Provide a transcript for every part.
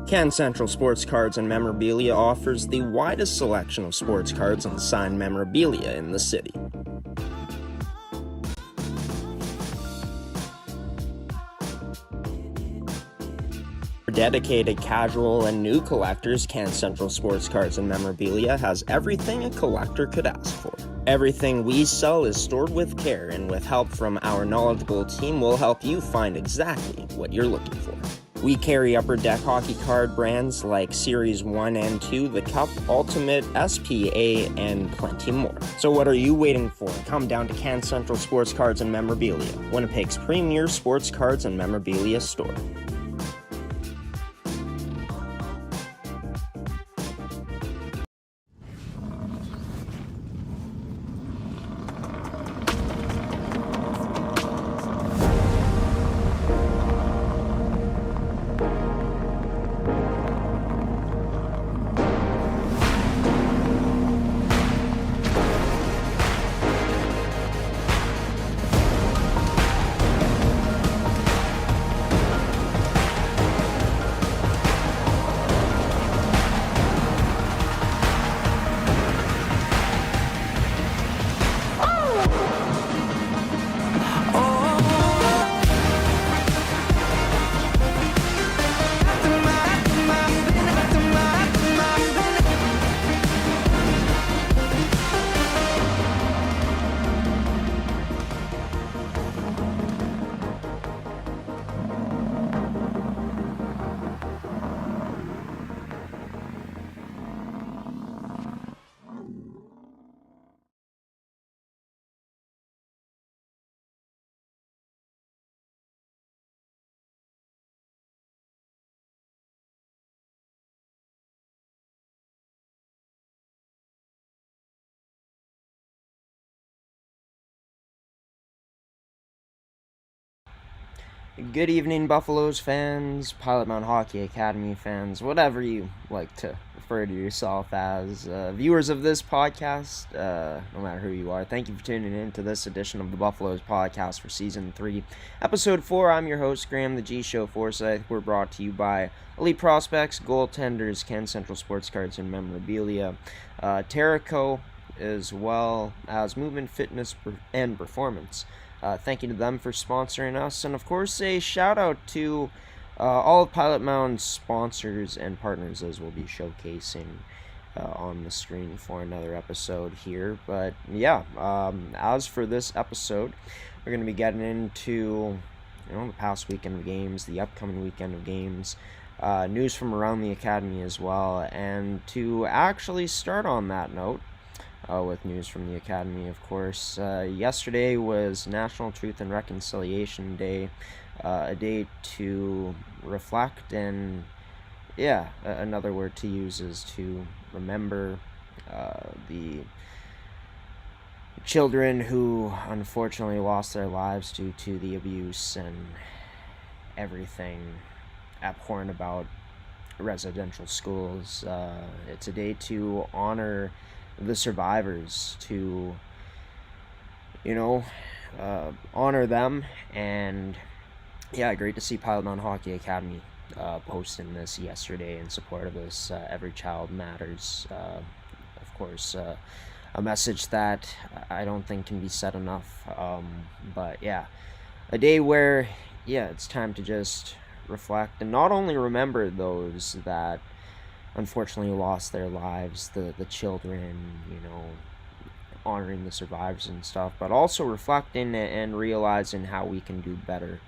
Can Central Sports Cards and Memorabilia offers the widest selection of sports cards and signed memorabilia in the city. For dedicated casual and new collectors, Can Central Sports Cards and Memorabilia has everything a collector could ask for. Everything we sell is stored with care, and with help from our knowledgeable team, we'll help you find exactly what you're looking for. We carry Upper Deck hockey card brands like Series 1 and 2, the Cup, Ultimate, SPA, and plenty more. So what are you waiting for? Come down to Can Central Sports Cards and Memorabilia, Winnipeg's premier sports cards and memorabilia store. Good evening, Buffaloes fans, Pilot Mound Hockey Academy fans, whatever you like to refer to yourself as. Viewers of this podcast, no matter who you are, thank you for tuning in to this edition of the Buffaloes podcast for Season 3, Episode 4. I'm your host, Graham, the G-Show Forsyth. We're brought to you by Elite Prospects, Goaltenders, Can Central Sports Cards and Memorabilia, Terrico, as well as Movement, Fitness, and Performance. Thank you to them for sponsoring us, and of course a shout out to all of Pilot Mound's sponsors and partners, as we'll be showcasing on the screen for another episode here. But yeah, as for this episode, we're going to be getting into the past weekend of games, the upcoming weekend of games, news from around the academy as well, and to actually start on that note, with news from the academy, of course. Yesterday was National Truth and Reconciliation Day, a day to reflect, and another word to use is to remember the children who unfortunately lost their lives due to the abuse and everything abhorrent about residential schools. It's a day to honor the survivors, to honor them, and great to see Pilot Mound Hockey Academy posting this yesterday in support of this Every Child Matters. Of course, a message that I don't think can be said enough, but a day where it's time to just reflect and not only remember those that unfortunately lost their lives, the children, honoring the survivors and stuff, but also reflecting and realizing how we can do better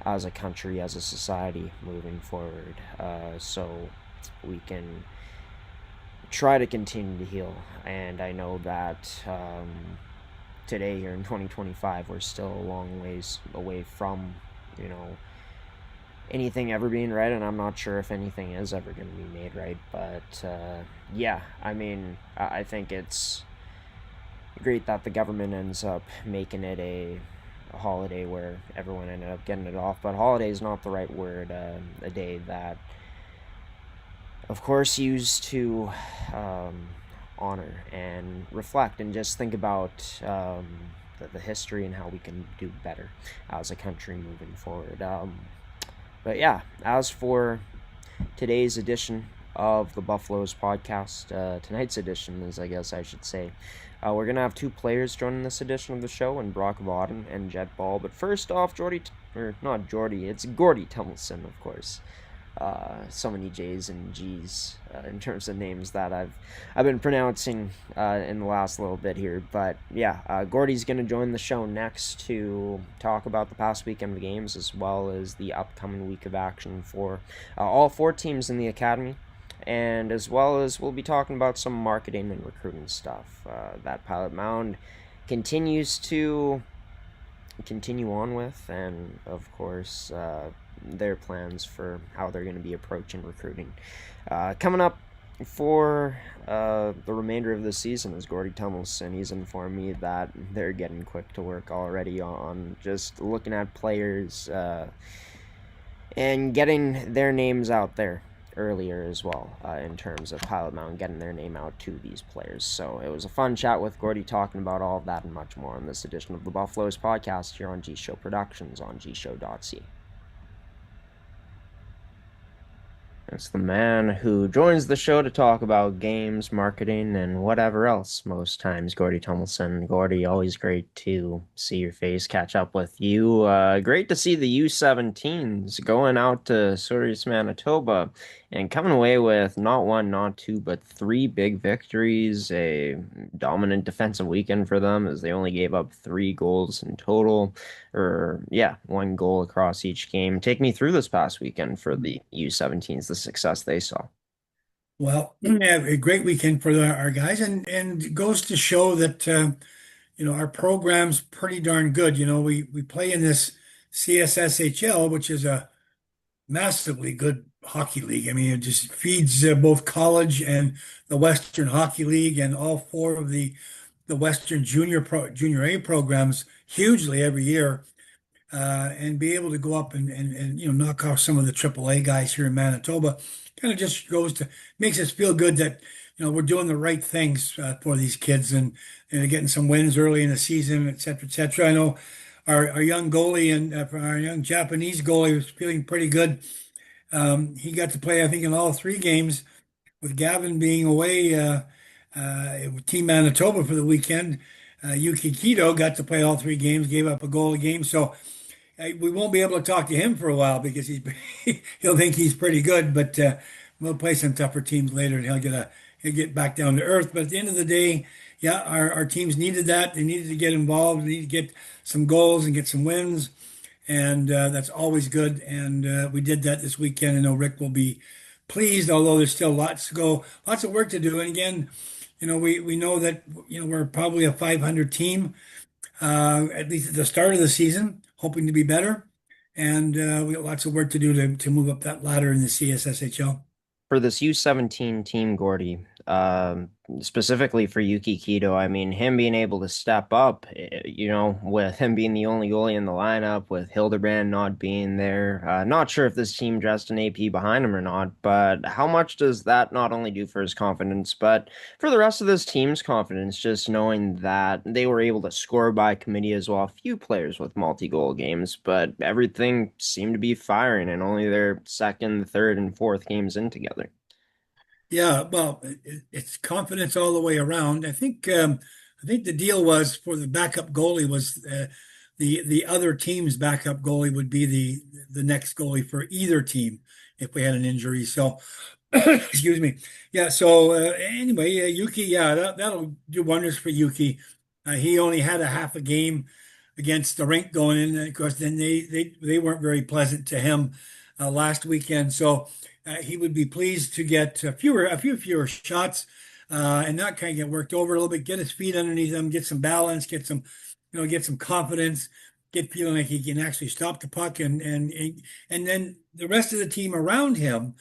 as a country, as a society moving forward, so we can try to continue to heal. And I know that today here in 2025, we're still a long ways away from, anything ever being right, and I'm not sure if anything is ever going to be made right, but I think it's great that the government ends up making it a holiday where everyone ended up getting it off, but holiday is not the right word. A day that, of course, used to honor and reflect and just think about the history and how we can do better as a country moving forward. But as for today's edition of the Buffaloes podcast. Tonight's edition is, I guess I should say. We're going to have two players joining this edition of the show, and Brock Vodden and Jett Ball. But first off, or not Jordy, it's Gordie Tumilson, of course. So many J's and G's in terms of names that I've been pronouncing in the last little bit here. But yeah, Gordie's going to join the show next to talk about the past weekend of games as well as the upcoming week of action for all four teams in the academy. And as well as we'll be talking about some marketing and recruiting stuff that Pilot Mound continues to continue on with, and of course their plans for how they're going to be approaching recruiting. Coming up for the remainder of the season is Gordie Tumilson. He's informed me that they're getting quick to work already on just looking at players and getting their names out there earlier as well in terms of Pilot Mound getting their name out to these players. So it was a fun chat with Gordie talking about all of that and much more on this edition of the Buffaloes podcast here on G Show Productions on gshow.ca. It's the man who joins the show to talk about games, marketing, and whatever else most times, Gordie Tumilson. Gordie, always great to see your face, catch up with you. Great to see the U17s going out to Souris, Manitoba, and coming away with not one, not two, but three big victories. A dominant defensive weekend for them as they only gave up 3 goals in total, or yeah, 1 goal across each game. Take me through this past weekend for the U17s, the success they saw. Well, yeah, a great weekend for our guys, and it goes to show that our program's pretty darn good. We play in this CSSHL, which is a massively good hockey league. I mean, it just feeds both college and the Western Hockey League and all four of the Western Junior A programs hugely every year. And be able to go up and knock off some of the AAA guys here in Manitoba kind of just makes us feel good that we're doing the right things for these kids and getting some wins early in the season, et cetera, et cetera. I know our young goalie and our young Japanese goalie was feeling pretty good. He got to play, I think, in all 3 games with Gavin being away with Team Manitoba for the weekend. Yuki Kito got to play all 3 games, gave up a goal a game. So we won't be able to talk to him for a while because he'll think he's pretty good, but we'll play some tougher teams later, and he'll get back down to earth. But at the end of the day, yeah, our teams needed that. They needed to get involved. They needed to get some goals and get some wins, and that's always good. And we did that this weekend. I know Rick will be pleased, although there's still lots to go, lots of work to do. And again, we know that we're probably a 500 team at least at the start of the season, hoping to be better. And we got lots of work to do to move up that ladder in the CSSHL. For this U17 team, Gordy, specifically for Yuki Kito, I mean, him being able to step up, with him being the only goalie in the lineup, with Hildebrand not being there. Not sure if this team dressed an AP behind him or not, but how much does that not only do for his confidence, but for the rest of this team's confidence, just knowing that they were able to score by committee as well. A few players with multi-goal games, but everything seemed to be firing, and only their second, third, and fourth games in together. Yeah, well, it's confidence all the way around. I think the deal was for the backup goalie was the other team's backup goalie would be the next goalie for either team if we had an injury. So, excuse me. Yeah. So anyway, Yuki, yeah, that'll do wonders for Yuki. He only had a half a game against the rink going in. And of course, then they weren't very pleasant to him last weekend. So he would be pleased to get a few fewer shots, and not kind of get worked over a little bit, get his feet underneath him, get some balance, get some confidence, get feeling like he can actually stop the puck, and then the rest of the team around him,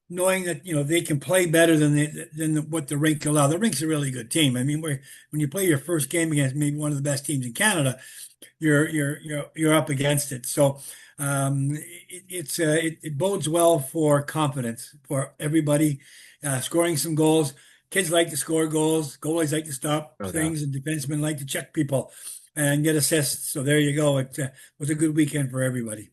knowing that they can play better than what the rink allow. The rink's a really good team. I mean, when you play your first game against maybe one of the best teams in Canada, you're up against it. So it bodes well for confidence for everybody. Scoring some goals. Kids like to score goals. Goalies like to stop No doubt. things, and defensemen like to check people and get assists. So there you go. It was a good weekend for everybody.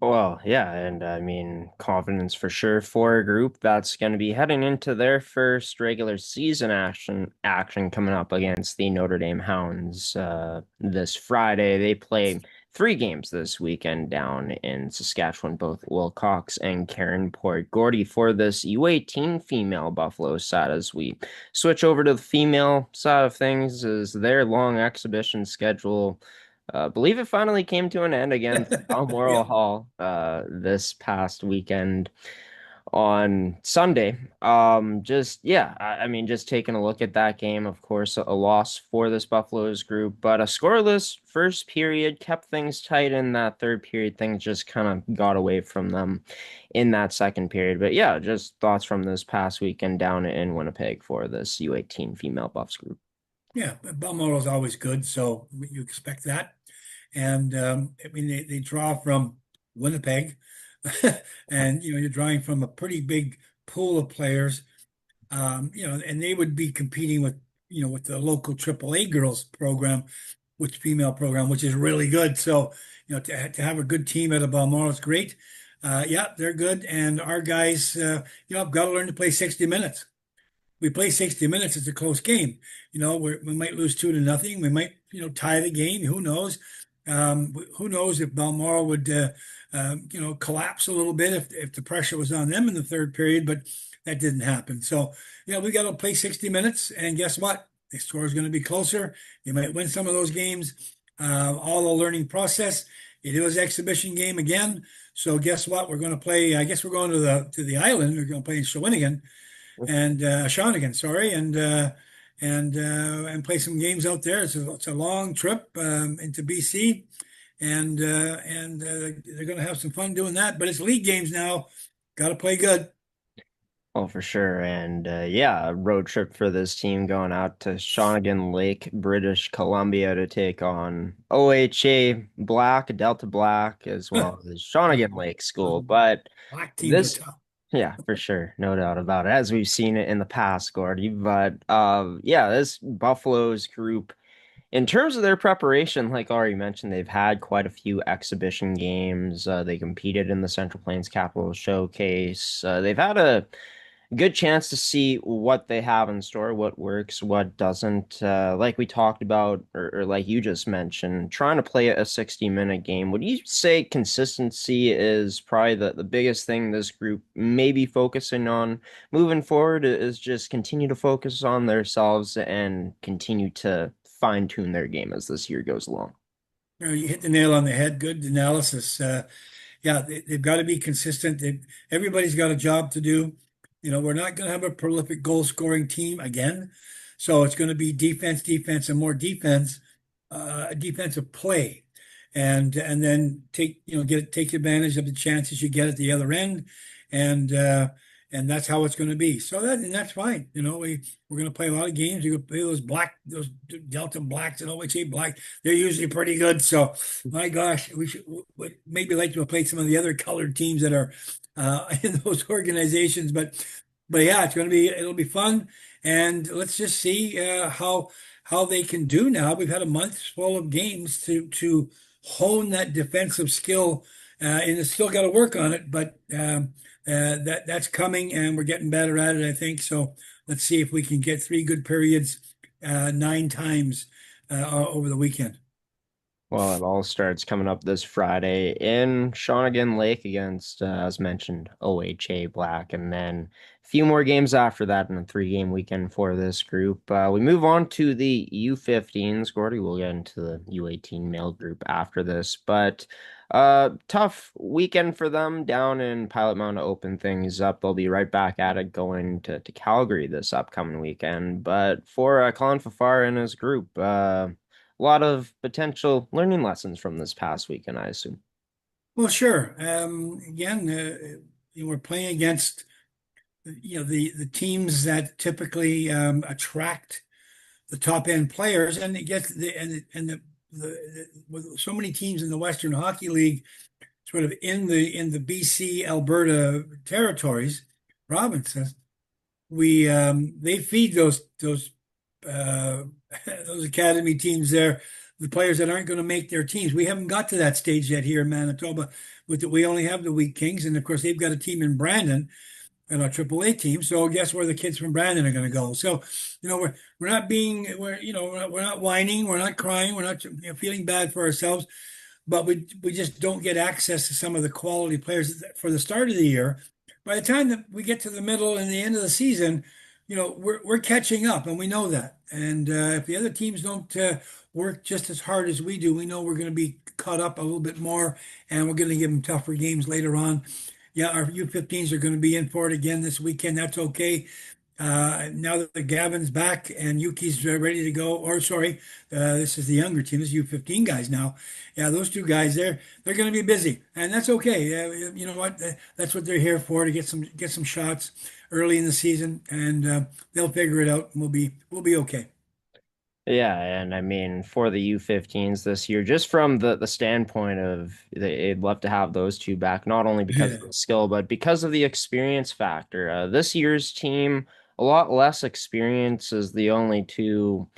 Well, yeah, and I mean, confidence for sure for a group that's going to be heading into their first regular season action coming up against the Notre Dame Hounds this Friday. They play three games this weekend down in Saskatchewan, both Wilcox and Karen Port. Gordie, for this U18 female Buffalo side, as we switch over to the female side of things, is their long exhibition schedule. Believe it finally came to an end against Balmoral Yeah. Hall this past weekend on Sunday. Just yeah, I mean, just taking a look at that game, of course, a loss for this Buffaloes group, but a scoreless first period kept things tight in that third period. Things just kind of got away from them in that second period. But yeah, just thoughts from this past weekend down in Winnipeg for this U18 female Buffs group. Yeah, but Balmoral is always good, so you expect that. And I mean, they draw from Winnipeg, and you're drawing from a pretty big pool of players. And they would be competing with with the local AAA girls program, which female program, which is really good. So to have a good team at a Balmoral is great. Yeah, they're good, and our guys, have got to learn to play 60 minutes. We play 60 minutes, it's a close game. We might lose 2-0. We might, tie the game. Who knows? Who knows if Balmoral would, collapse a little bit if the pressure was on them in the third period, but that didn't happen. So, we got to play 60 minutes, and guess what? The score is going to be closer. You might win some of those games. All the learning process. It was exhibition game again. So guess what? We're going to play. I guess we're going to the island. We're going to play in Shawinigan and Shawnigan, sorry, and play some games out there. It's a long trip into BC, and they're going to have some fun doing that. But it's league games now. Got to play good. Oh, for sure. And yeah, a road trip for this team going out to Shawnigan Lake, British Columbia to take on OHA Black, Delta Black, as well as Yeah, Shawnigan Lake School. um, But black teams are this, tough. yeah, for sure. No doubt about it. As we've seen it in the past, Gordy. But yeah, this Buffaloes group in terms of their preparation, like already mentioned, they've had quite a few exhibition games. They competed in the Central Plains Capital Showcase. They've had a good chance to see what they have in store, what works, what doesn't. Like we talked about, or like you just mentioned, trying to play a 60-minute game. Would you say consistency is probably the biggest thing this group may be focusing on moving forward? Is just continue to focus on themselves and continue to fine tune their game as this year goes along? You hit the nail on the head. Good analysis. Yeah, they've got to be consistent. Everybody's got a job to do. We're not going to have a prolific goal scoring team again. So it's going to be defense, defense, and more defense, defensive play. And then take advantage of the chances you get at the other end. And and that's how it's going to be. And that's fine. We're going to play a lot of games. You're going to play those Delta Blacks and OHA Black. They're usually pretty good. So my gosh, we should maybe like to play some of the other colored teams that are in those organizations. But yeah, it'll be fun, and let's just see how they can do now. We've had a month full of games to hone that defensive skill, and it's still got to work on it. But that's coming, and we're getting better at it, I think. So let's see if we can get three good periods 9 times over the weekend. Well, it all starts coming up this Friday in Shawnigan Lake against, as mentioned, OHA Black, and then a few more games after that in a three-game weekend for this group. We move on to the U15s. Gordy, we'll get into the U18 male group after this, but tough weekend for them down in Pilot Mound to open things up. They'll be right back at it going to Calgary this upcoming weekend. But for Colin Fafar and his group, a lot of potential learning lessons from this past weekend, I assume. Well, sure. Again, we're playing against the teams that typically attract the top end players, and it gets with so many teams in the Western Hockey League, sort of in the BC Alberta territories, provinces. They feed those uh, those academy teams there the players that aren't going to make their teams. We haven't got to that stage yet here in Manitoba. We only have the Wheat Kings, and of course they've got a team in Brandon and our AAA team. So guess where the kids from Brandon are going to go? So, we're not being we're not whining, we're not crying, we're not feeling bad for ourselves, but we just don't get access to some of the quality players for the start of the year. By the time that we get to the middle and the end of the season, we're catching up, and we know that. And if the other teams don't work just as hard as we do, we know we're going to be caught up a little bit more, and we're going to give them tougher games later on. Yeah, our U15s are going to be in for it again this weekend. That's okay. Now that the Gavin's back and Yuki's ready to go, or sorry, this is the younger team. This is U15 guys now. Yeah, those two guys they're going to be busy, and that's okay. You know what? That's what they're here for, to get some shots early in the season, and they'll figure it out, and we'll be okay. Yeah, and I mean for the U15s this year, just from the standpoint of they'd love to have those two back, not only because Yeah. of the skill, but because of the experience factor. This year's team, a lot less experience is the only two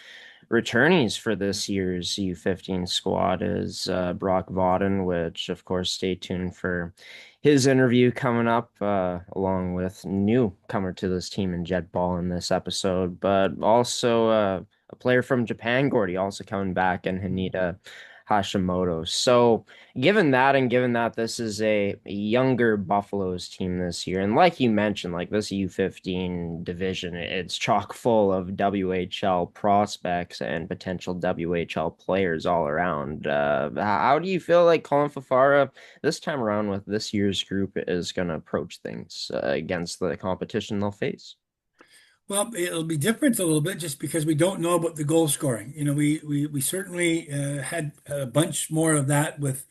returnees for this year's U15 squad is Brock Vodden, which of course stay tuned for his interview coming up, along with newcomer to this team in Jett Ball in this episode, but also a player from Japan, Gordie, also coming back, and Haneda Hashimoto. So, given that, and given that this is a younger Buffaloes team this year, and like you mentioned, like this U15 division, it's chock full of WHL prospects and potential WHL players all around. How do you feel like Colin Fafara this time around with this year's group is going to approach things against the competition they'll face? Well, it'll be different a little bit just because we don't know about the goal scoring. We certainly had a bunch more of that with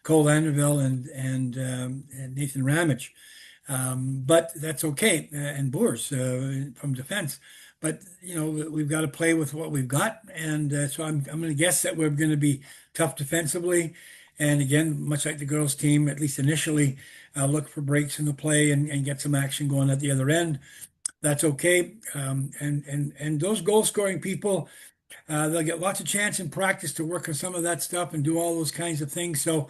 Cole Anderville and Nathan Ramage. But that's okay, and Boers from defense. But we've got to play with what we've got, and so I'm going to guess that we're going to be tough defensively, and again, much like the girls' team, at least initially, look for breaks in the play and get some action going at the other end. That's okay, and those goal scoring people, they'll get lots of chance in practice to work on some of that stuff and do all those kinds of things. So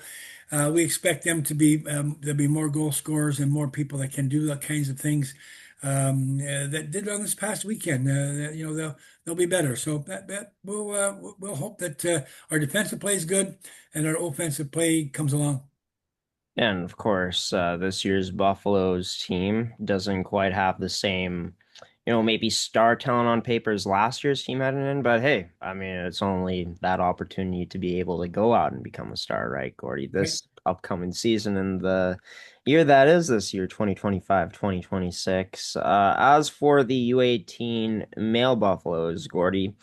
we expect them to be there'll be more goal scorers and more people that can do that kinds of things that did on this past weekend. They'll be better. So that we'll hope that our defensive play is good and our offensive play comes along. And of course, this year's Buffaloes team doesn't quite have the same, maybe star talent on paper as last year's team had in. But hey, I mean, it's only that opportunity to be able to go out and become a star, right, Gordie? Right. This upcoming season and the year that is this year, 2025, 2026. As for the U18 male Buffaloes, Gordie,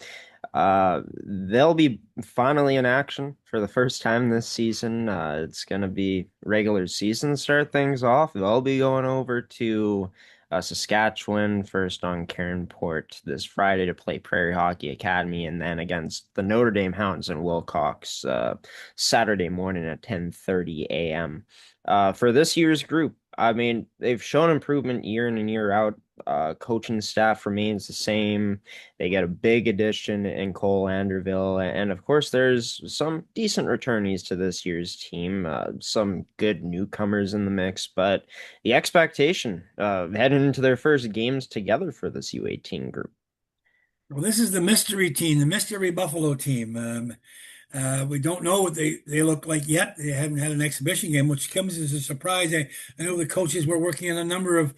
they'll be finally in action for the first time this season. It's going to be regular season start things off. They'll be going over to Saskatchewan first on Karen Port this Friday to play Prairie Hockey Academy, and then against the Notre Dame Hounds in Wilcox Saturday morning at 10:30 a.m. For this year's group, I mean, they've shown improvement year in and year out. Coaching staff remains the same. They get a big addition in Cole Anderville, and of course, there's some decent returnees to this year's team. Some good newcomers in the mix, but the expectation heading into their first games together for this U18 group. Well, this is the mystery team, the mystery Buffalo team. We don't know what they look like yet. They haven't had an exhibition game, which comes as a surprise. I know the coaches were working on a number of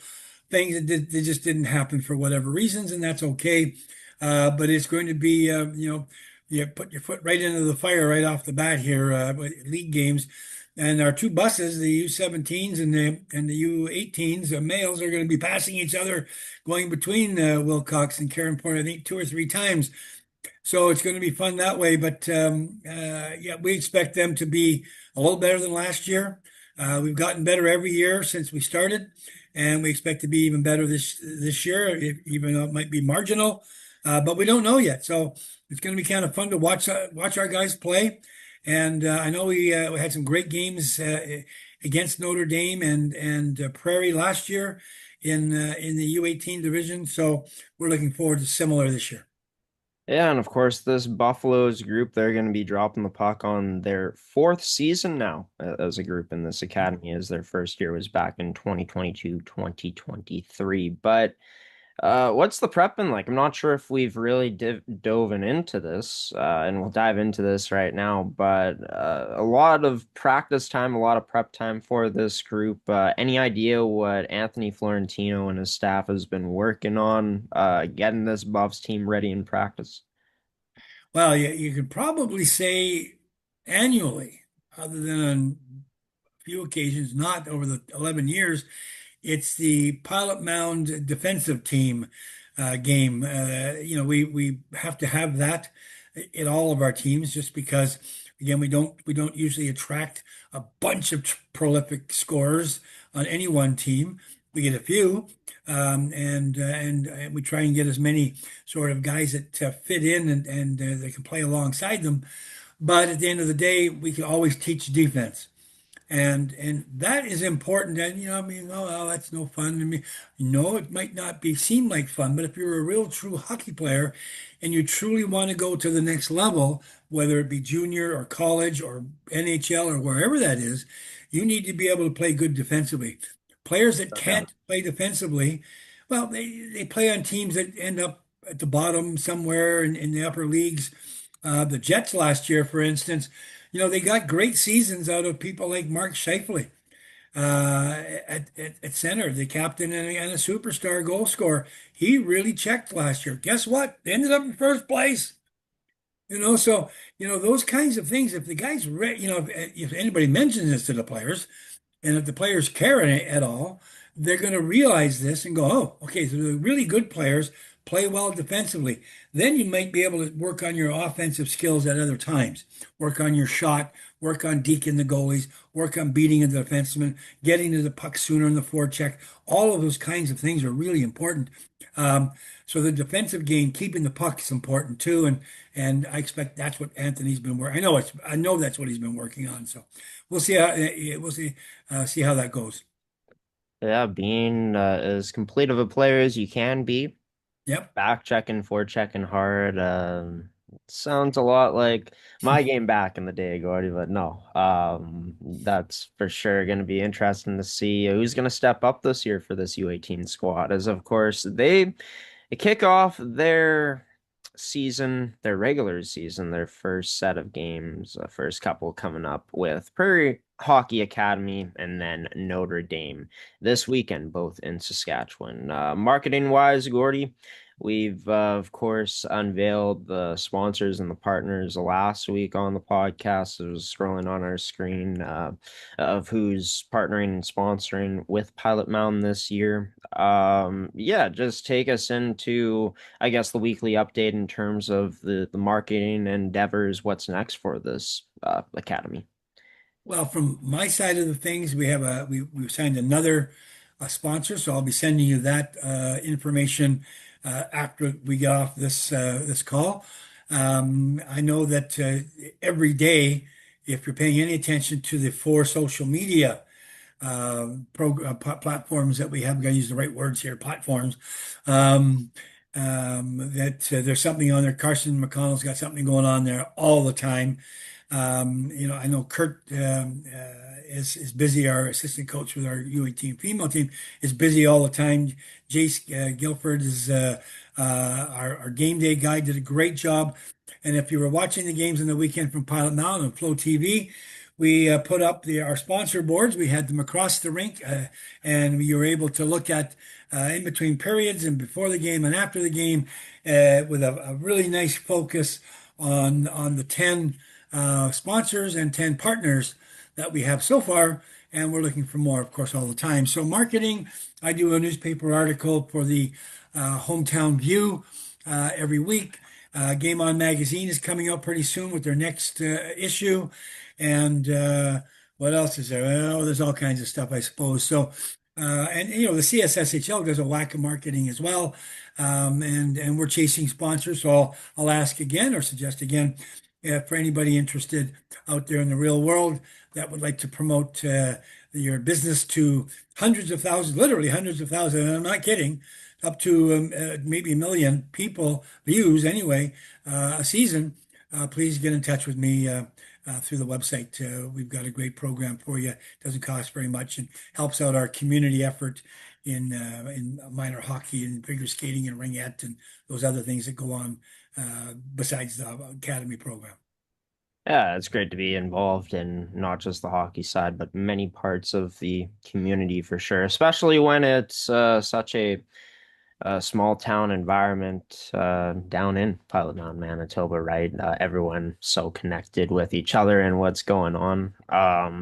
things that they just didn't happen for whatever reasons, and that's okay. But it's going to be, you put your foot right into the fire right off the bat here with league games. And our two buses, the U17s and the U18s, the males, are going to be passing each other, going between Wilcox and Karen Point, I think 2 or 3 times. So it's going to be fun that way. But yeah, we expect them to be a little better than last year. We've gotten better every year since we started, and we expect to be even better this year, even though it might be marginal. But we don't know yet. So it's going to be kind of fun to watch our guys play. And I know we had some great games against Notre Dame and Prairie last year in the U18 division. So we're looking forward to similar this year. Yeah, and of course, this Buffaloes group, they're going to be dropping the puck on their fourth season now as a group in this academy, as their first year was back in 2022, 2023. But what's the prep been like? I'm not sure if we've really dove into this, and we'll dive into this right now, but a lot of practice time, a lot of prep time for this group. Any idea what Anthony Florentino and his staff has been working on, getting this Buffs team ready in practice? Well, you could probably say annually, other than on a few occasions, not over the 11 years. It's the Pilot Mound defensive team game. We have to have that in all of our teams, just because again we don't usually attract a bunch of prolific scorers on any one team. We get a few, and we try and get as many sort of guys that fit in and they can play alongside them. But at the end of the day, we can always teach defense. And that is important. And I mean, oh, well, that's no fun to me. No, it might not be seem like fun, but if you're a real true hockey player and you truly want to go to the next level, whether it be junior or college or NHL or wherever that is, you need to be able to play good defensively. Players that Yeah. can't play defensively, well, they play on teams that end up at the bottom somewhere in the upper leagues. The Jets last year, for instance, they got great seasons out of people like Mark Scheifele at center, the captain and a superstar goal scorer. He really checked last year. Guess what? They ended up in first place. So those kinds of things. If the guys, if anybody mentions this to the players, and if the players care at all, they're going to realize this and go, oh, okay, so the really good players play well defensively. Then you might be able to work on your offensive skills at other times. Work on your shot, work on deking the goalies, work on beating the defenseman, getting to the puck sooner in the forecheck. All of those kinds of things are really important. Um, so the defensive game, keeping the puck is important too. And I expect that's what Anthony's been working. I know that's what he's been working on. So we'll see how that goes. Yeah, being as complete of a player as you can be, Yep. back checking, forechecking hard. Sounds a lot like my game back in the day, Gordy, but no. That's for sure going to be interesting to see who's going to step up this year for this U18 squad. As of course, they kick off their season, their regular season, their first set of games, first couple coming up with Prairie Hockey Academy and then Notre Dame this weekend, both in Saskatchewan. Marketing wise, Gordy, we've of course unveiled the sponsors and the partners last week on the podcast. It was scrolling on our screen of who's partnering and sponsoring with Pilot Mound this year. Yeah, just take us into, I guess, the weekly update in terms of the marketing endeavors. What's next for this academy? Well, from my side of the things, we've signed another sponsor, so I'll be sending you that information after we get off this call. I know that every day, if you're paying any attention to the four social media platforms that we have, I'm going to use the right words here, platforms. Um, that there's something on there. Carson McConnell's got something going on there all the time. I know Kurt is busy. Our assistant coach with our U18 female team is busy all the time. Jace Guilford is our game day guy. Did a great job. And if you were watching the games in the weekend from Pilot Mound and Flow TV, we put up our sponsor boards. We had them across the rink, and you were able to look at in between periods and before the game and after the game with a really nice focus on the 10 sponsors and 10 partners that we have so far, and we're looking for more, of course, all the time. So marketing, I do a newspaper article for the Hometown View every week. Game On Magazine is coming out pretty soon with their next issue. And what else is there? Oh, there's all kinds of stuff, I suppose. So, and the CSSHL does a whack of marketing as well. And we're chasing sponsors. So I'll ask again or suggest again for anybody interested out there in the real world that would like to promote your business to hundreds of thousands, literally hundreds of thousands. And I'm not kidding. up to maybe 1 million people views anyway a season, please get in touch with me through the website. We've got a great program for you. It doesn't cost very much and helps out our community effort in minor hockey and figure skating and ringette and those other things that go on besides the academy program. Yeah, it's great to be involved in not just the hockey side, but many parts of the community for sure, especially when it's such a small town environment down in Pilot Mound, Manitoba, right? Everyone so connected with each other and what's going on.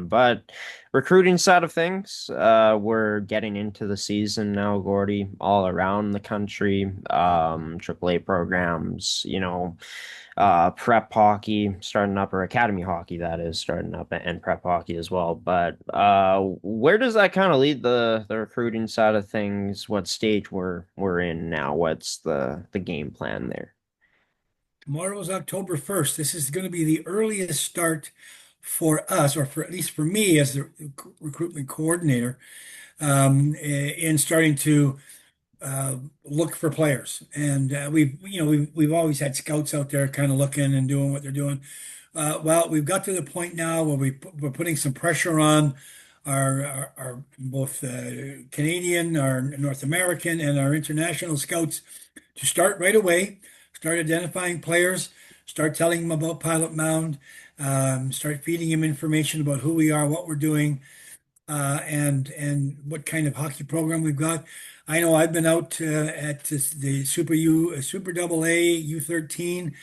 But recruiting side of things, we're getting into the season now, Gordie, all around the country. AAA programs, prep hockey starting up, or academy hockey that is starting up, and prep hockey as well. But where does that kind of lead the recruiting side of things? What stage we're in now? What's the game plan there? Tomorrow is October 1st. This is going to be the earliest start for us, or for at least for me as the recruitment coordinator, in starting to look for players. And we've always had scouts out there kind of looking and doing what they're doing. Well, we've got to the point now where we're putting some pressure on our both Canadian, our North American, and our international scouts to start right away, start identifying players, start telling them about Pilot Mound, start feeding them information about who we are, what we're doing, and what kind of hockey program we've got. I know I've been out at the Super Double A U13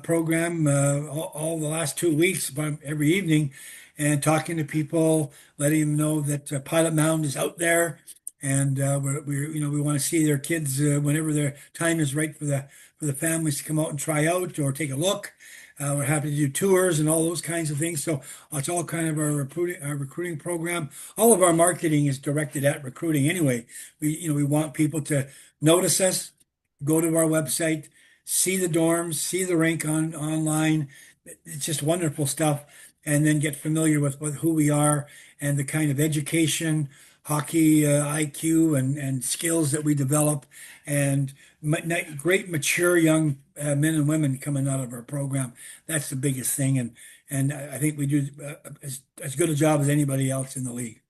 program all the last 2 weeks, about every evening, and talking to people, letting them know that Pilot Mound is out there, and we want to see their kids whenever their time is right for the families to come out and try out or take a look. We're happy to do tours and all those kinds of things. So it's all kind of our recruiting program. All of our marketing is directed at recruiting anyway. We want people to notice us, go to our website, see the dorms, see the rink online. It's just wonderful stuff. And then get familiar with who we are and the kind of education, hockey IQ and skills that we develop, and great mature young men and women coming out of our program. That's the biggest thing, and I think we do as good a job as anybody else in the league.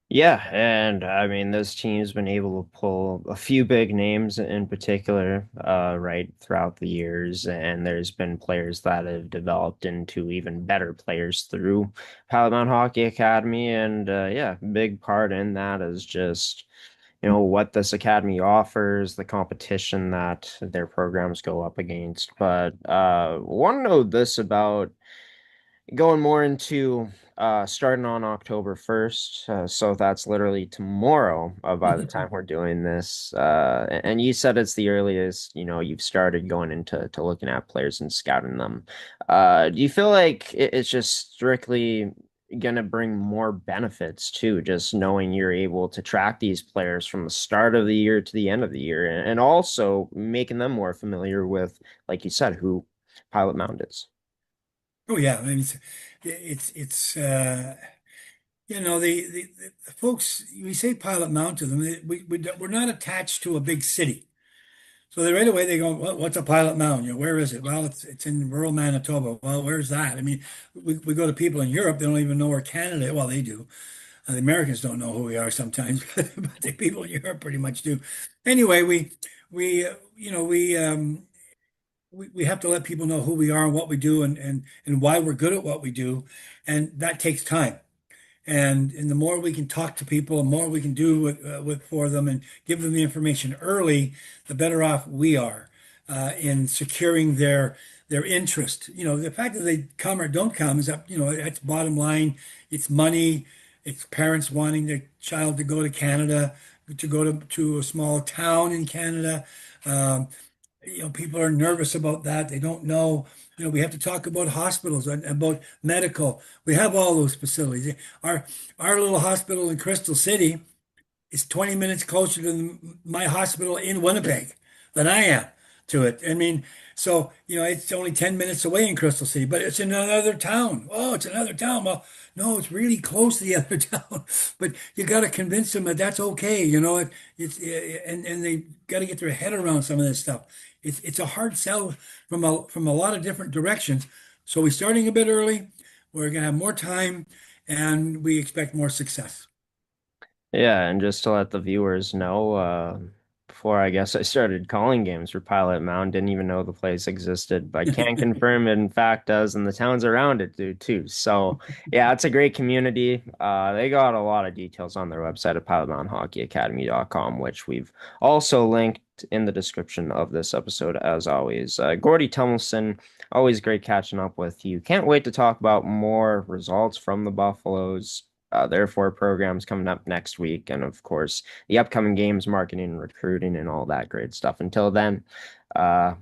Yeah, and I mean, this team's been able to pull a few big names in particular, right, throughout the years, and there's been players that have developed into even better players through Paramount Hockey Academy, and yeah, big part in that is just, what this academy offers, the competition that their programs go up against. But want to know this about going more into starting on October 1st. So that's literally tomorrow by the time we're doing this. And you said it's the earliest, you've started going into looking at players and scouting them. Do you feel like it's just strictly going to bring more benefits too, just knowing you're able to track these players from the start of the year to the end of the year, and also making them more familiar with, like you said, who Pilot Mound is? Oh yeah, I mean it's the folks we say Pilot Mound to them. We're not attached to a big city. So they right away they go, what's a Pilot Mound? Where is it? Well, it's in rural Manitoba. Well, where's that? I mean, we go to people in Europe, they don't even know where Canada. Well, they do. The Americans don't know who we are sometimes, but the people in Europe pretty much do. Anyway, we you know we have to let people know who we are and what we do and why we're good at what we do, and that takes time. And the more we can talk to people, the more we can do with for them and give them the information early, the better off we are in securing their interest. The fact that they come or don't come is up, that's bottom line. It's money. It's parents wanting their child to go to Canada, to go to a small town in Canada. Um, People are nervous about that. They don't know. We have to talk about hospitals and about medical. We have all those facilities. Our little hospital in Crystal City is 20 minutes closer to my hospital in Winnipeg than I am. to it. I mean, so, it's only 10 minutes away in Crystal City, but it's in another town. Oh, it's another town. Well, no, it's really close to the other town. But you got to convince them that that's okay. And they got to get their head around some of this stuff. It's a hard sell from a lot of different directions. So we're starting a bit early. We're going to have more time, and we expect more success. Yeah, and just to let the viewers know, before I guess I started calling games for Pilot Mound, didn't even know the place existed, but can confirm it in fact does, and the towns around it do too. So yeah, it's a great community. They got a lot of details on their website at pilotmoundhockeyacademy.com, which we've also linked in the description of this episode, as always. Gordie Tumilson, always great catching up with you. Can't wait to talk about more results from the Buffaloes, their four programs coming up next week, and of course, the upcoming games, marketing, and recruiting, and all that great stuff. Until then,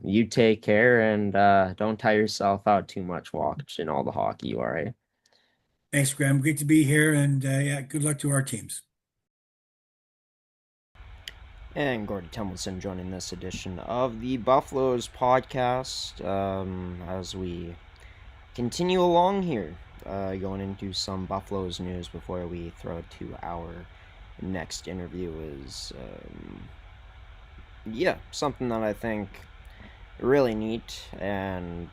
you take care and don't tire yourself out too much watching all the hockey, you all right? Thanks, Graham. Great to be here, and yeah, good luck to our teams. And Gordie Tumilson joining this edition of the Buffaloes podcast as we continue along here, going into some Buffaloes news before we throw to our next interview is, yeah, something that I think really neat and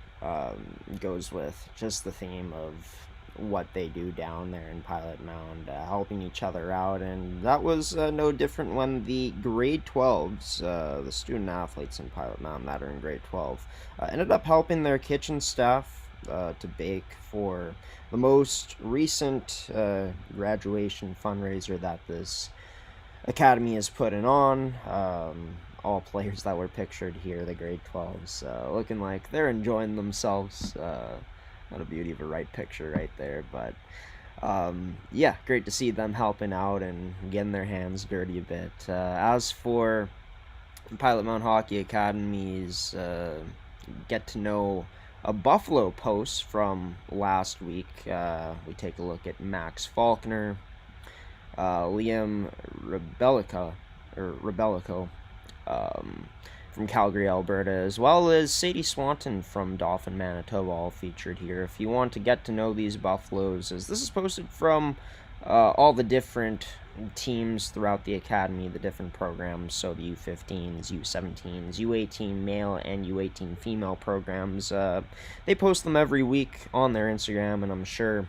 goes with just the theme of what they do down there in Pilot Mound, helping each other out. And that was no different when the grade 12s, the student athletes in Pilot Mound that are in grade 12, ended up helping their kitchen staff to bake for the most recent graduation fundraiser that this academy is putting on. All players that were pictured here, the grade 12s, looking like they're enjoying themselves. Not a beauty of a right picture right there, but yeah, great to see them helping out and getting their hands dirty a bit. As for Pilot Mound Hockey Academy's get to know a Buffalo post from last week, we take a look at Max Faulkner, Liam Rebellico, um, from Calgary, Alberta, as well as Sadie Swanton from Dauphin, Manitoba, all featured here. If you want to get to know these Buffaloes, as this is posted from all the different teams throughout the academy, the different programs, so the U15s, U17s, U18 male and U18 female programs. They post them every week on their Instagram, and I'm sure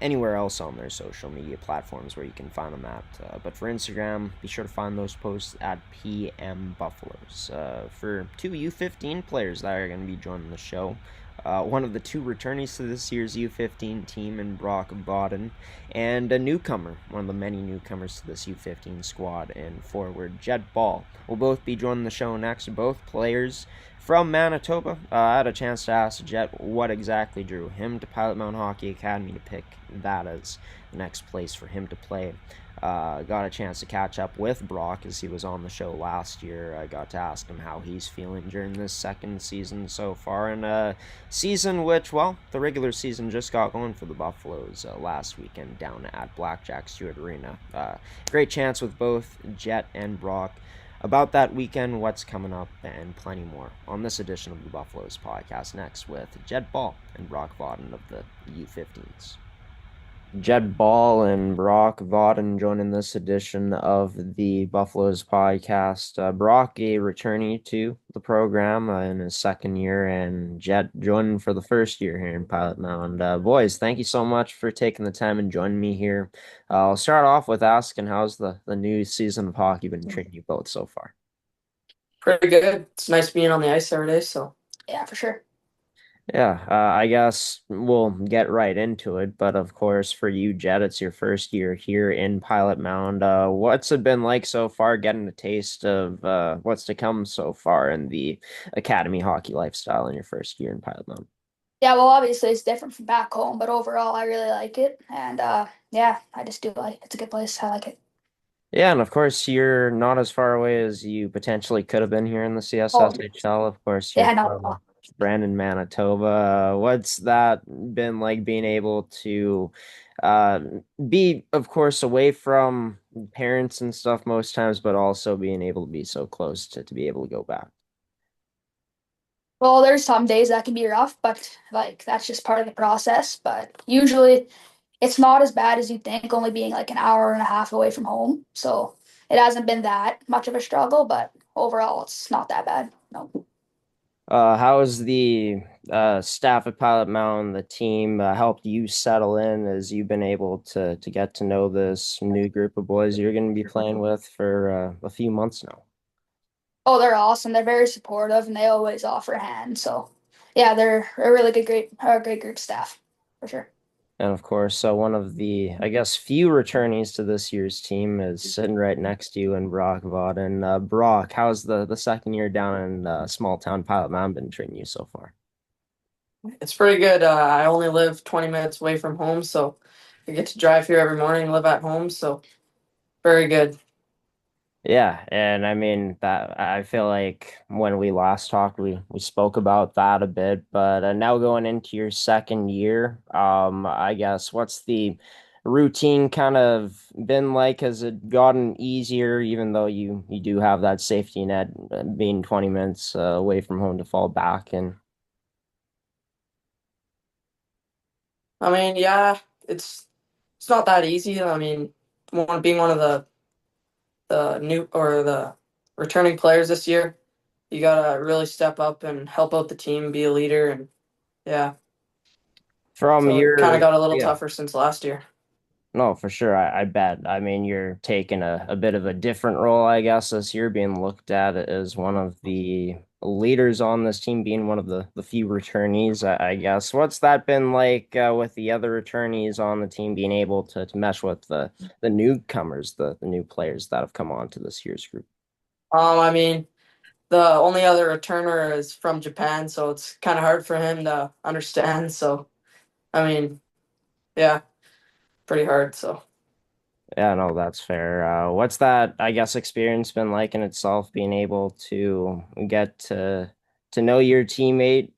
anywhere else on their social media platforms where you can find them at. But for Instagram, be sure to find those posts at PM Buffaloes. For two U15 players that are going to be joining the show, one of the two returnees to this year's U15 team in Brock Vodden, and a newcomer, one of the many newcomers to this U15 squad in forward Jett Ball, will both be joining the show next. Both players from Manitoba. I had a chance to ask Jett what exactly drew him to Pilot Mound Hockey Academy to pick that as the next place for him to play. Got a chance to catch up with Brock as he was on the show last year. I got to ask him how he's feeling during this second season so far, and a season which, well, the regular season just got going for the Buffaloes last weekend down at Blackjack Stewart Arena. Great chance with both Jett and Brock about that weekend, what's coming up, and plenty more on this edition of the Buffaloes podcast next with Jett Ball and Brock Vodden of the U15s. Jett Ball and Brock Vodden joining this edition of the Buffaloes podcast. Brock, a returnee to the program in his second year, and Jett joining for the first year here in Pilot Mound. Boys, thank you so much for taking the time and joining me here. I'll start off with asking, how's the new season of hockey been treating you both so far? Pretty good. It's nice being on the ice every day, so yeah, for sure. Yeah, I guess we'll get right into it. But of course, for you, Jett, it's your first year here in Pilot Mound. What's it been like so far, getting a taste of what's to come so far in the academy hockey lifestyle in your first year in Pilot Mound? Yeah, well, obviously it's different from back home, but overall I really like it. And yeah, I just do like it's a good place. I like it. Yeah, and of course, you're not as far away as you potentially could have been here in the Oh, CSSHL. Of course, you're yeah, not at from all. Brandon, Manitoba. What's that been like being able to uh, be, of course, away from parents and stuff most times, but also being able to be so close to be able to go back? Well, there's some days that can be rough, but like that's just part of the process. But usually it's not as bad as you think, only being like an hour and a half away from home. So it hasn't been that much of a struggle, but overall it's not that bad. No. How has the staff at Pilot Mound, the team, helped you settle in as you've been able to get to know this new group of boys you're going to be playing with for a few months now? Oh, they're awesome. They're very supportive and they always offer a hand. So yeah, they're a really great group staff for sure. And of course, one of the, I guess, few returnees to this year's team is sitting right next to you in Brock Vodden. Brock, how's the second year down in small town Pilot Mound been treating you so far? It's pretty good. I only live 20 minutes away from home, so I get to drive here every morning, live at home, so very good. Yeah, and I mean that I feel like when we last talked, we spoke about that a bit, but now going into your second year, I guess what's the routine kind of been like? Has it gotten easier, even though you do have that safety net, being 20 minutes away from home to fall back and I mean, yeah, it's not that easy. I mean, being one of the new or the returning players this year, you gotta really step up and help out the team, be a leader, and yeah. from So it kind of your got a little yeah. tougher since last year. No, for sure. I bet. I mean, you're taking a bit of a different role, I guess, this year, being looked at as one of the leaders on this team, being one of the few returnees, I guess. What's that been like with the other returnees on the team being able to mesh with the newcomers, the new players that have come on to this year's group? I mean, the only other returner is from Japan, so it's kind of hard for him to understand. So, I mean, yeah, pretty hard. So, Yeah, no, that's fair. What's that, I guess, experience been like in itself, being able to get to know your teammate?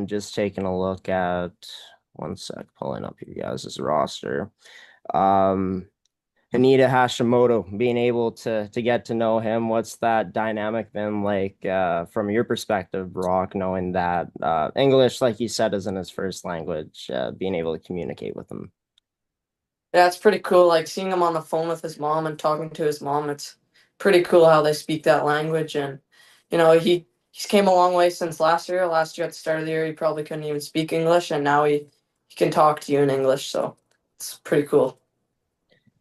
Just taking a look at one sec, pulling up your guys' roster. Um, Anita Hashimoto, being able to get to know him, what's that dynamic been like from your perspective, Brock, knowing that English, like you said, isn't his first language, being able to communicate with him? yeah, it's pretty cool. Like seeing him on the phone with his mom and talking to his mom, it's pretty cool how they speak that language. And, he's came a long way since last year. Last year at the start of the year, he probably couldn't even speak English, and now he can talk to you in English. So, it's pretty cool.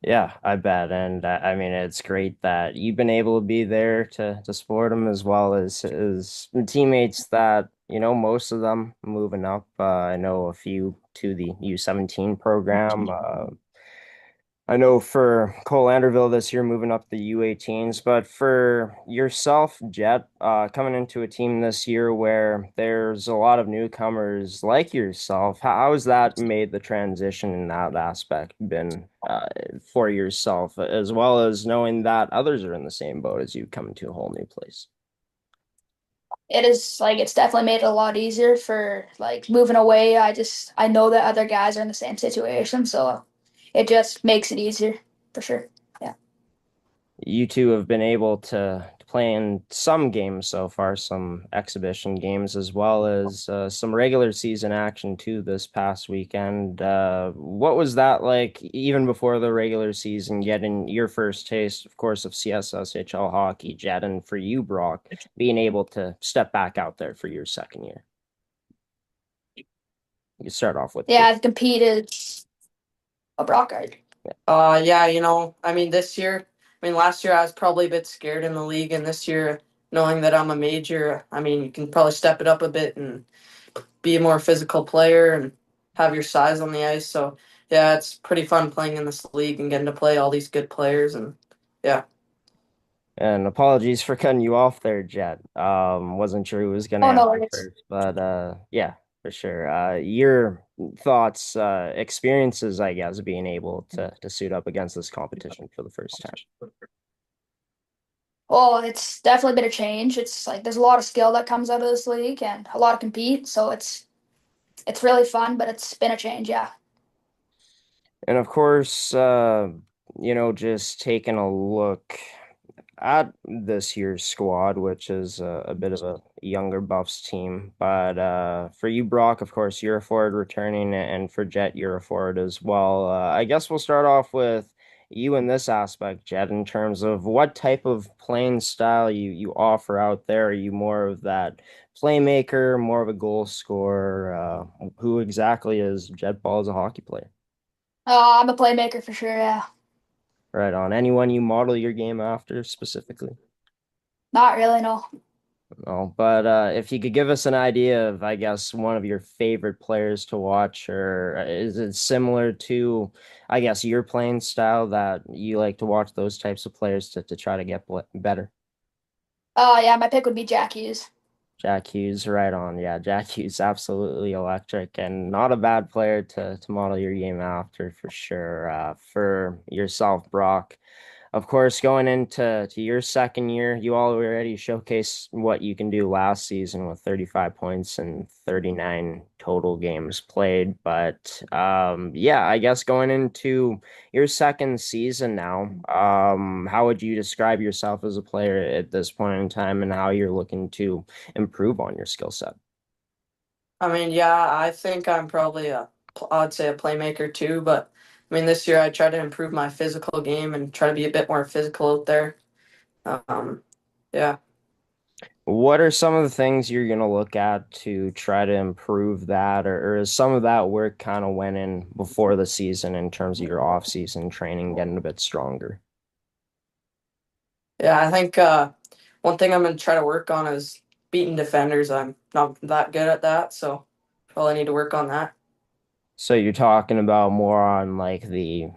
Yeah, I bet. And I mean, it's great that you've been able to be there to support him as well as his teammates that, most of them moving up. I know a few to the U17 program. I know for Cole Anderville this year moving up the U18s, but for yourself, Jet, coming into a team this year where there's a lot of newcomers like yourself, how has that made the transition in that aspect been for yourself, as well as knowing that others are in the same boat as you come to a whole new place? It is like it's definitely made it a lot easier for like moving away. I know that other guys are in the same situation, so it just makes it easier for sure. Yeah. You two have been able to play in some games so far, some exhibition games, as well as some regular season action too this past weekend. What was that like, even before the regular season, getting your first taste, of course, of CSSHL hockey, Jet, and for you, Brock, being able to step back out there for your second year? You start off with Yeah, I've competed a Brock guard. Yeah, I mean, last year I was probably a bit scared in the league, and this year, knowing that I'm a major, I mean, you can probably step it up a bit and be a more physical player and have your size on the ice. So, yeah, it's pretty fun playing in this league and getting to play all these good players. And yeah, And apologies for cutting you off there, Jet. Wasn't sure who was going to Oh no, answer first, but yeah, for sure. Your thoughts, experiences, I guess, being able to suit up against this competition for the first time. well, it's definitely been a change. It's like there's a lot of skill that comes out of this league and a lot of compete, so it's really fun, but it's been a change, yeah. And of course, just taking a look at this year's squad, which is a bit of a younger Buffs team. But for you, Brock, of course, you're a forward returning, and for Jet, you're a forward as well. I guess we'll start off with you in this aspect, Jet, in terms of what type of playing style you offer out there. Are you more of that playmaker, more of a goal scorer? Who exactly is Jet Ball as a hockey player? I'm a playmaker for sure. Yeah, Right on. Anyone you model your game after specifically? not really. No. No, but if you could give us an idea of, I guess, one of your favorite players to watch, or is it similar to, I guess, your playing style that you like to watch those types of players to try to get better? Oh yeah, my pick would be Jack Hughes. Jack Hughes, right on. Yeah, Jack Hughes, absolutely electric and not a bad player to model your game after for sure. For yourself, Brock. Of course, going into your second year, you already showcased what you can do last season with 35 points and 39 total games played. But yeah, I guess going into your second season now, how would you describe yourself as a player at this point in time and how you're looking to improve on your skill set? I mean, yeah, I think I'm probably I'd say a playmaker too, but I mean, this year I try to improve my physical game and try to be a bit more physical out there. Um, yeah. What are some of the things you're going to look at to try to improve that, or is some of that work kind of went in before the season in terms of your off-season training getting a bit stronger? Yeah, I think one thing I'm gonna try to work on is beating defenders. I'm not that good at that, so probably need to work on that. So you're talking about more on like the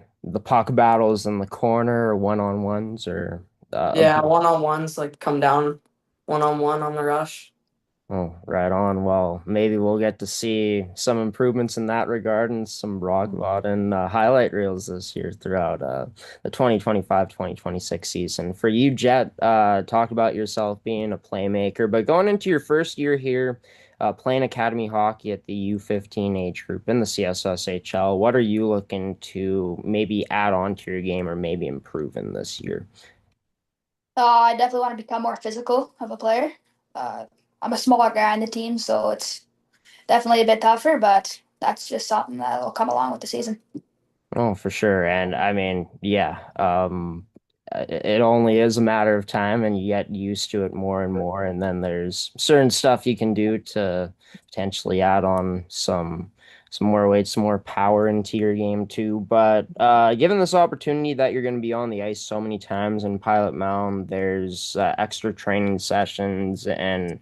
puck battles in the corner or one-on-ones or a Yeah, one on ones like come down on the rush. Oh, right on. Well, maybe we'll get to see some improvements in that regard and some Brock Vodden highlight reels this year throughout the 2025-2026 season. For you, Jet, talked about yourself being a playmaker, but going into your first year here, playing academy hockey at the U15 age group in the CSSHL, what are you looking to maybe add on to your game or maybe improve in this year? I definitely want to become more physical of a player. Uh, I'm a smaller guy on the team, so it's definitely a bit tougher, but that's just something that will come along with the season. Oh, for sure. And I mean, yeah, it only is a matter of time and you get used to it more and more. And then there's certain stuff you can do to potentially add on some more weight, some more power into your game too. But given this opportunity that you're going to be on the ice so many times in Pilot Mound, there's extra training sessions and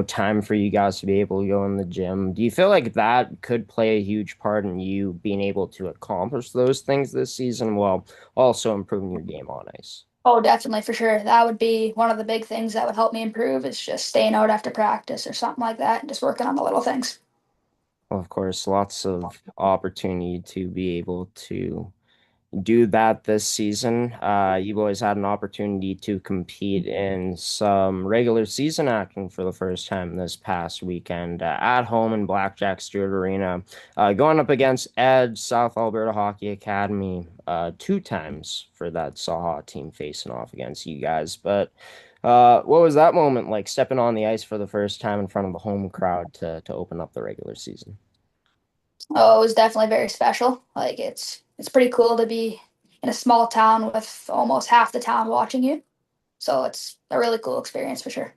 time for you guys to be able to go in the gym. Do you feel like that could play a huge part in you being able to accomplish those things this season while also improving your game on ice? Oh, definitely for sure. That would be one of the big things that would help me improve is just staying out after practice or something like that and just working on the little things. Well, of course, lots of opportunity to be able to do that this season. You boys had an opportunity to compete in some regular season action for the first time this past weekend at home in Blackjack Stewart Arena, going up against Ed, South Alberta Hockey Academy, two times for that Saha team facing off against you guys. But what was that moment like stepping on the ice for the first time in front of the home crowd to open up the regular season? Oh, it was definitely very special. Like it's pretty cool to be in a small town with almost half the town watching you. So it's a really cool experience for sure.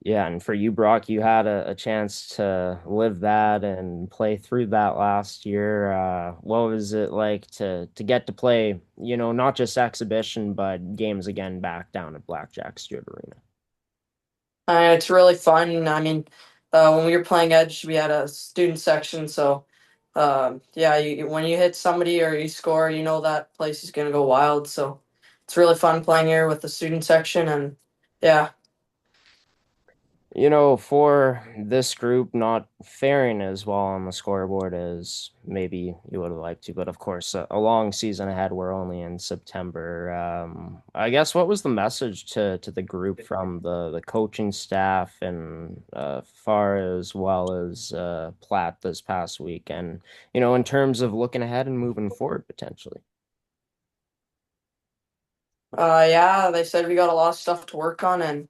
Yeah, and for you, Brock, you had a chance to live that and play through that last year. What was it like to get to play, not just exhibition, but games again back down at Blackjack Stewart Arena? It's really fun. I mean, when we were playing Edge, we had a student section, so yeah, when you hit somebody or you score, you know that place is gonna go wild. So it's really fun playing here with the student section, and yeah. For this group not faring as well on the scoreboard as maybe you would have liked to, but of course, a long season ahead. We're only in September. I guess what was the message to the group from the coaching staff and far as well as Platt this past week, and in terms of looking ahead and moving forward potentially? Yeah, they said we got a lot of stuff to work on, and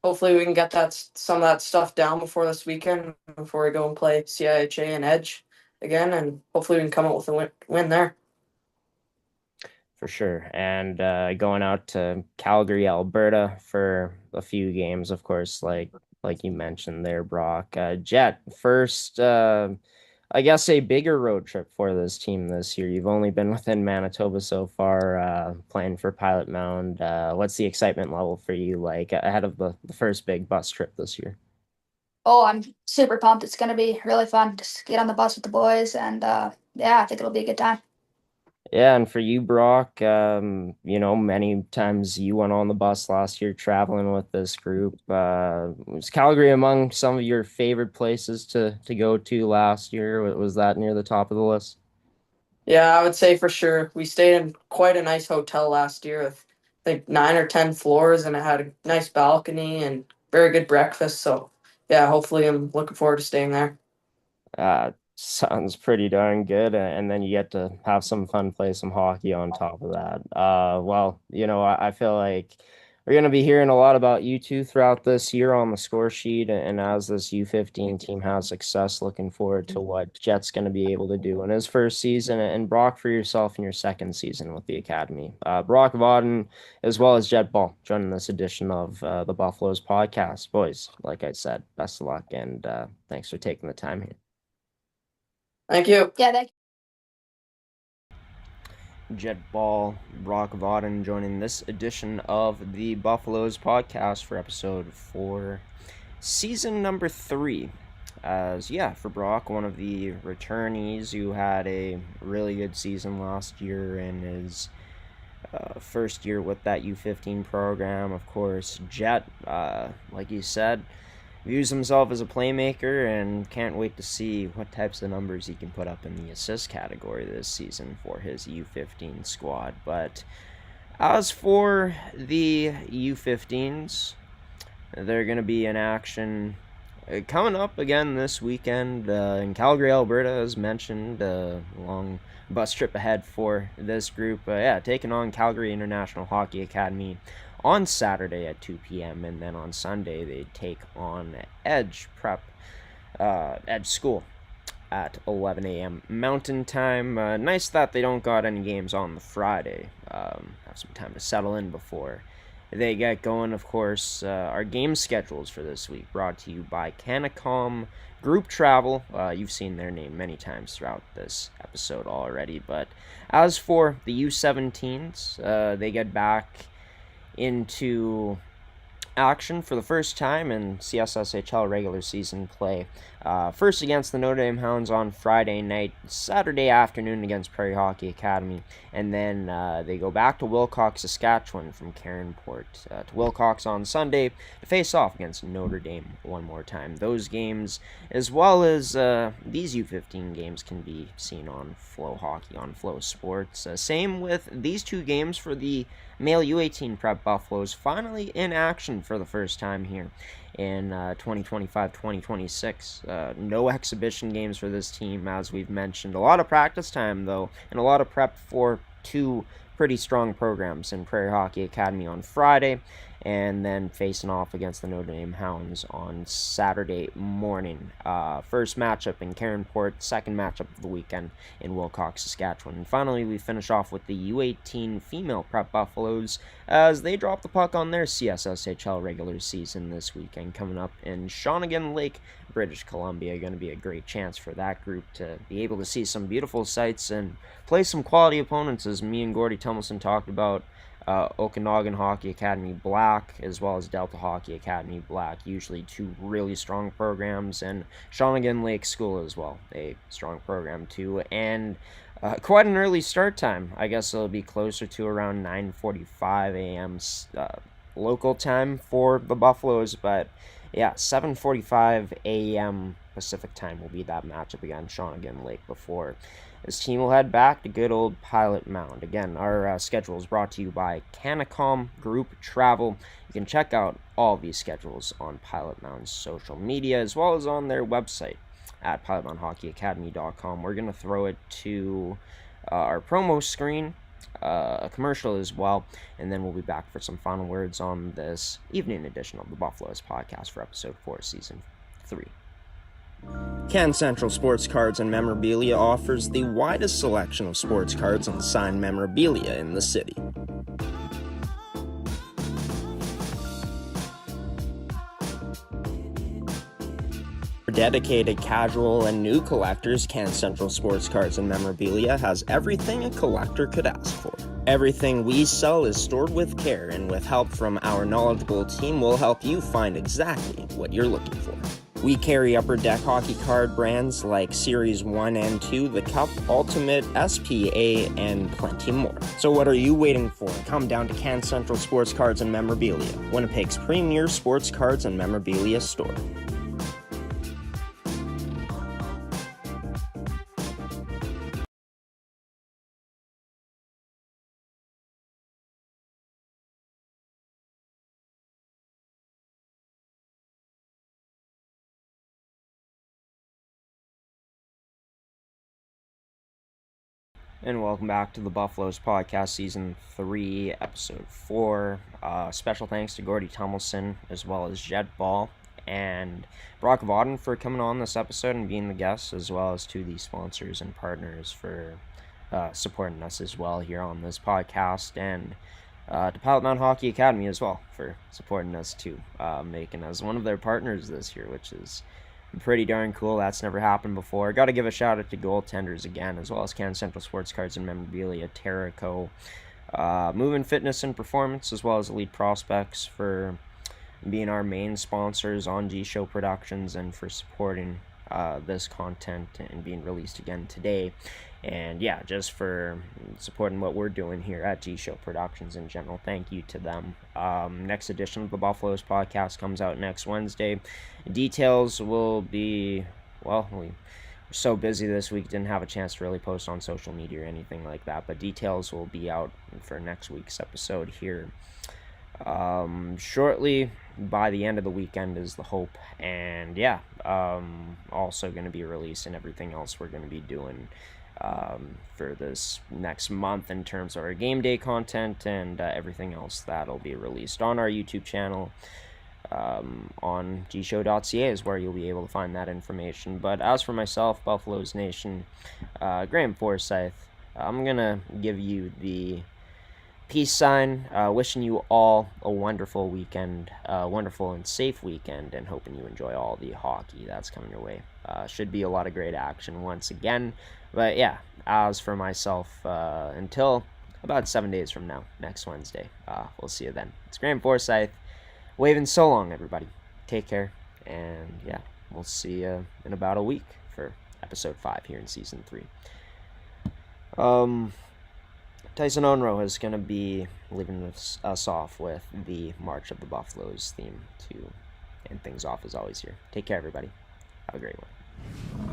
hopefully we can get some of that stuff down before this weekend, before we go and play CIHA and Edge again, and hopefully we can come out with a win there. For sure. And going out to Calgary, Alberta for a few games, of course, like you mentioned there, Brock. Jet, first, I guess a bigger road trip for this team this year. You've only been within Manitoba so far, playing for Pilot Mound. What's the excitement level for you like ahead of the first big bus trip this year? Oh, I'm super pumped. It's gonna be really fun. Just get on the bus with the boys, and yeah, I think it'll be a good time. Yeah, and for you, Brock, many times you went on the bus last year traveling with this group. Was Calgary among some of your favorite places to go to last year? Was that near the top of the list? Yeah, I would say for sure. We stayed in quite a nice hotel last year with, I think, 9 or 10 floors, and it had a nice balcony and very good breakfast. So, yeah, hopefully I'm looking forward to staying there. Sounds pretty darn good, and then you get to have some fun, play some hockey on top of that. Well, I feel like we're gonna be hearing a lot about you two throughout this year on the score sheet, and as this U15 team has success, looking forward to what Jet's gonna be able to do in his first season, and Brock for yourself in your second season with the academy. Brock Vodden, as well as Jett Ball, joining this edition of the Buffaloes podcast. Boys, like I said, best of luck, and thanks for taking the time here. Thank you. Yeah, thank Jett Ball, Brock Vodden joining this edition of the Buffaloes podcast for Ep.4, season number 3. As for Brock, one of the returnees who had a really good season last year in his first year with that U15 program. Of course, Jett, like you said, views himself as a playmaker and can't wait to see what types of numbers he can put up in the assist category this season for his U15 squad. But as for the U15s, they're going to be in action coming up again this weekend in Calgary, Alberta, as mentioned. Long bus trip ahead for this group. Taking on Calgary International Hockey Academy on Saturday at 2 p.m. and then on Sunday they take on Edge School at 11 a.m. Mountain Time. Nice that they don't got any games on the Friday. Have some time to settle in before they get going. Of course, our game schedules for this week brought to you by Canacom Group Travel. You've seen their name many times throughout this episode already. But as for the U17s, they get back into action for the first time in CSSHL regular season play. First against the Notre Dame Hounds on Friday night, Saturday afternoon against Prairie Hockey Academy, and then they go back to Wilcox, Saskatchewan from Caronport to Wilcox on Sunday to face off against Notre Dame one more time. Those games, as well as these U15 games, can be seen on Flow Hockey, on Flow Sports. Same with these two games for the male U18 Prep Buffaloes, finally in action for the first time here in 2025-2026. No exhibition games for this team, as we've mentioned. A lot of practice time, though, and a lot of prep for two pretty strong programs in Prairie Hockey Academy on Friday, and then facing off against the Notre Dame Hounds on Saturday morning. First matchup in Caronport, second matchup of the weekend in Wilcox, Saskatchewan. And finally, we finish off with the U18 female Prep Buffaloes as they drop the puck on their CSSHL regular season this weekend, coming up in Shawnigan Lake, British Columbia. Going to be a great chance for that group to be able to see some beautiful sights and play some quality opponents, as me and Gordie Tumilson talked about. Okanagan Hockey Academy Black, as well as Delta Hockey Academy Black, usually two really strong programs, and Shawnigan Lake School as well, a strong program too, and quite an early start time. I guess it'll be closer to around 9:45 a.m. Local time for the Buffaloes, but 7:45 a.m. Pacific time will be that matchup against Shawnigan Lake before this team will head back to good old Pilot Mound. Again, our schedule is brought to you by Canacom Group Travel. You can check out all these schedules on Pilot Mound's social media, as well as on their website at pilotmoundhockeyacademy.com. We're going to throw it to our promo screen a commercial as well, and then we'll be back for some final words on this evening edition of the Buffaloes podcast for episode 4, season 3. Can Central Sports Cards and Memorabilia offers the widest selection of sports cards and signed memorabilia in the city. For dedicated casual and new collectors, Can Central Sports Cards and Memorabilia has everything a collector could ask for. Everything we sell is stored with care, and with help from our knowledgeable team, we'll help you find exactly what you're looking for. We carry Upper Deck hockey card brands like Series 1 and 2, The Cup, Ultimate, SPA, and plenty more. So what are you waiting for? Come down to Can Central Sports Cards and Memorabilia, Winnipeg's premier sports cards and memorabilia store. And welcome back to the Buffaloes podcast, season 3, episode 4. Special thanks to Gordie Tumilson, as well as Jett Ball, and Brock Vodden for coming on this episode and being the guest, as well as to the sponsors and partners for supporting us as well here on this podcast, and to Pilot Mound Hockey Academy as well for supporting us too, making us one of their partners this year, which is pretty darn cool. That's never happened before. Got to give a shout out to goaltenders again, as well as Can Central Sports Cards and Memorabilia, Terrico, Movement Fitness and Performance, as well as Elite Prospects for being our main sponsors on G-Show Productions and for supporting this content and being released again today. And yeah, just for supporting what we're doing here at G-Show Productions in general. Thank you to them. Next edition of the Buffaloes podcast comes out next Wednesday. Details will be, well, we were so busy this week, didn't have a chance to really post on social media or anything like that, but details will be out for next week's episode here shortly. By the end of the weekend is the hope. And yeah, also going to be releasing everything else we're going to be doing for this next month in terms of our game day content and everything else that'll be released on our YouTube channel. On gshow.ca is where you'll be able to find that information. But as for myself, Buffaloes Nation, Graham Forsyth, I'm gonna give you the peace sign, wishing you all a wonderful weekend, wonderful and safe weekend, and hoping you enjoy all the hockey that's coming your way. Should be a lot of great action once again. But yeah, as for myself, until about 7 days from now, next Wednesday, we'll see you then. It's Graham Forsyth, waving so long, everybody. Take care, and yeah, we'll see you in about a week for episode 5 here in season 3. Tyson Onro is going to be leaving us off with the March of the Buffaloes theme to end things off as always here. Take care, everybody. Have a great one.